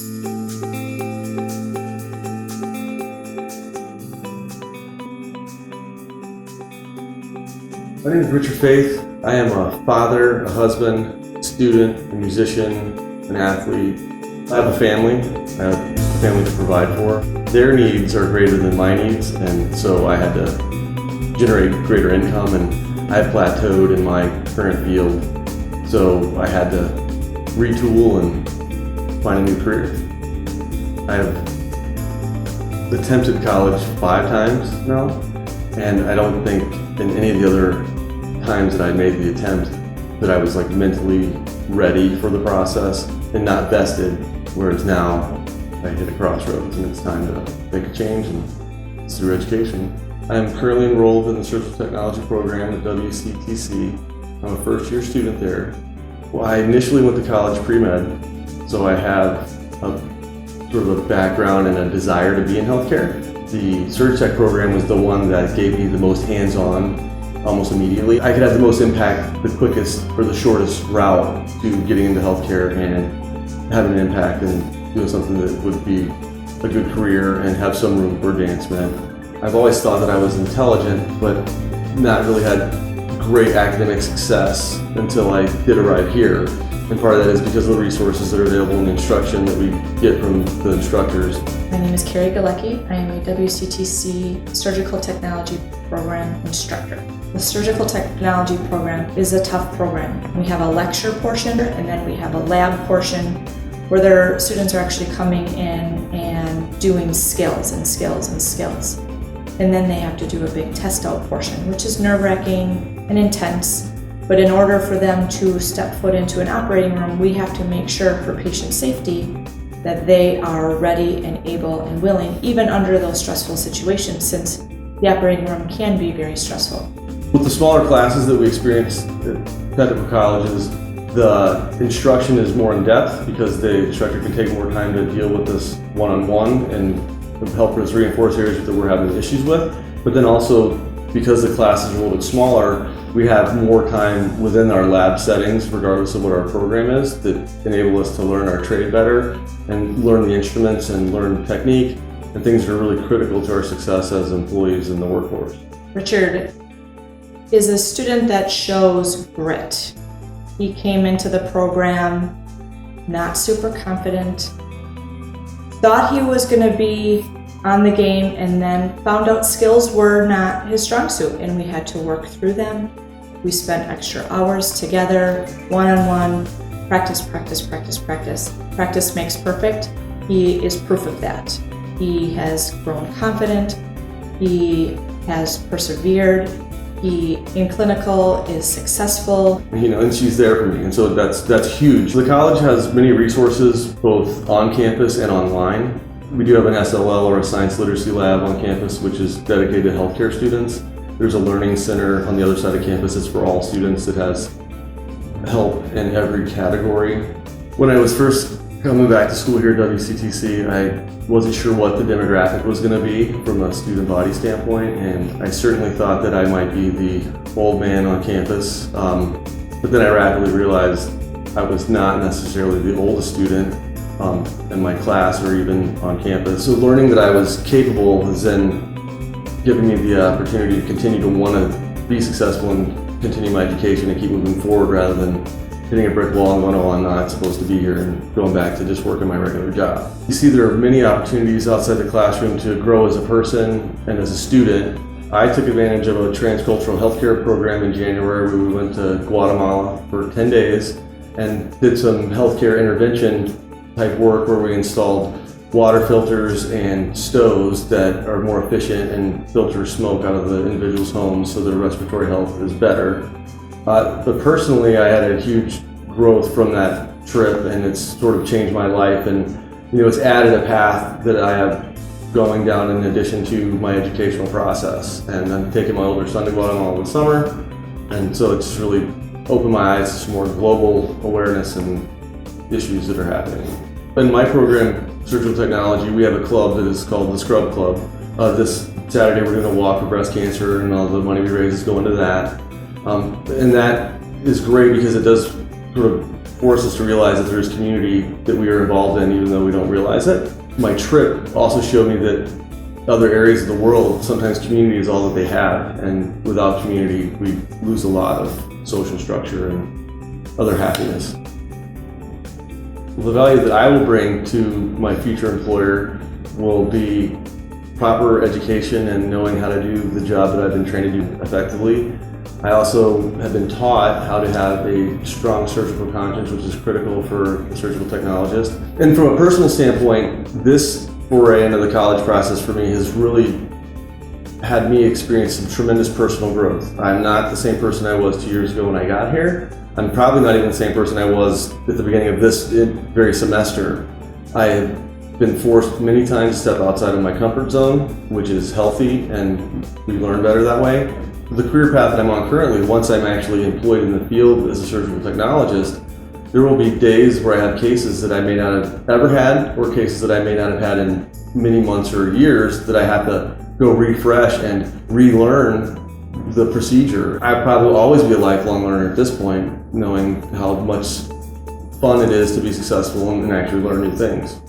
My name is Richard Faith. I am a father, a husband, student, a musician, an athlete. I have a family. I have a family to provide for. Their needs are greater than my needs, and so I had to generate greater income, and I had plateaued in my current field. So I had to retool and find a new career. I have attempted college 5 times now, and I don't think in any of the other times that I made the attempt that I was like mentally ready for the process and not vested, whereas now I hit a crossroads and it's time to make a change, and it's through education. I am currently enrolled in the Surgical Technology program at WTCS. I'm a first-year student there. Well, I initially went to college pre-med, so I have a sort of a background and a desire to be in healthcare. The SurgTech program was the one that gave me the most hands-on almost immediately. I could have the most impact, the quickest or the shortest route to getting into healthcare and having an impact and doing something that would be a good career and have some room for advancement. I've always thought that I was intelligent, but not really had great academic success until I did arrive here. And part of that is because of the resources that are available in the instruction that we get from the instructors. My name is Carrie Galecki. I am a WCTC Surgical Technology Program instructor. The Surgical Technology Program is a tough program. We have a lecture portion and then we have a lab portion where their students are actually coming in and doing skills and skills and skills. And then they have to do a big test out portion, which is nerve-wracking and intense. But in order for them to step foot into an operating room, we have to make sure for patient safety that they are ready and able and willing, even under those stressful situations, since the operating room can be very stressful. With the smaller classes that we experience at technical colleges, the instruction is more in depth because the instructor can take more time to deal with this one-on-one and help us reinforce areas that we're having issues with. But then also, because the classes are a little bit smaller, we have more time within our lab settings, regardless of what our program is, that enable us to learn our trade better and learn the instruments and learn technique and things that are really critical to our success as employees in the workforce. Richard is a student that shows grit. He came into the program not super confident, thought he was going to be on the game, and then found out skills were not his strong suit, and we had to work through them. We spent extra hours together, one-on-one, practice, practice, practice, practice. Practice makes perfect. He is proof of that. He has grown confident. He has persevered. He, in clinical, is successful. And she's there for me, and so that's huge. The college has many resources, both on campus and online. We do have an SLL, or a science literacy lab, on campus, which is dedicated to healthcare students. There's a learning center on the other side of campus. It's for all students. That has help in every category. When I was first coming back to school here at WCTC, I wasn't sure what the demographic was going to be from a student body standpoint, and I certainly thought that I might be the old man on campus. But then I rapidly realized I was not necessarily the oldest student in my class or even on campus. So learning that I was capable has then given me the opportunity to continue to want to be successful and continue my education and keep moving forward rather than hitting a brick wall and going, oh, I'm not supposed to be here, and going back to just working my regular job. You see, there are many opportunities outside the classroom to grow as a person and as a student. I took advantage of a transcultural healthcare program in January where we went to Guatemala for 10 days and did some healthcare intervention type work where we installed water filters and stoves that are more efficient and filter smoke out of the individual's homes so their respiratory health is better. But personally, I had a huge growth from that trip, and it's sort of changed my life, and it's added a path that I have going down in addition to my educational process. And I'm taking my older son to Guatemala this summer, and so it's really opened my eyes to more global awareness and issues that are happening. In my program, Surgical Technology, we have a club that is called the Scrub Club. This Saturday we're going to walk for breast cancer, and all the money we raise is going to that. And that is great because it does sort of forced us to realize that there's community that we are involved in even though we don't realize it. My trip also showed me that other areas of the world, sometimes community is all that they have, and without community, we lose a lot of social structure and other happiness. The value that I will bring to my future employer will be proper education and knowing how to do the job that I've been trained to do effectively. I also have been taught how to have a strong surgical conscience, which is critical for a surgical technologist. And from a personal standpoint, this foray into the college process for me has really had me experience some tremendous personal growth. I'm not the same person I was 2 years ago when I got here. I'm probably not even the same person I was at the beginning of this very semester. I have been forced many times to step outside of my comfort zone, which is healthy, and we learn better that way. The career path that I'm on currently, once I'm actually employed in the field as a surgical technologist, there will be days where I have cases that I may not have ever had, or cases that I may not have had in many months or years, that I have to go refresh and relearn the procedure. I probably will always be a lifelong learner at this point, knowing how much fun it is to be successful and actually learn new things.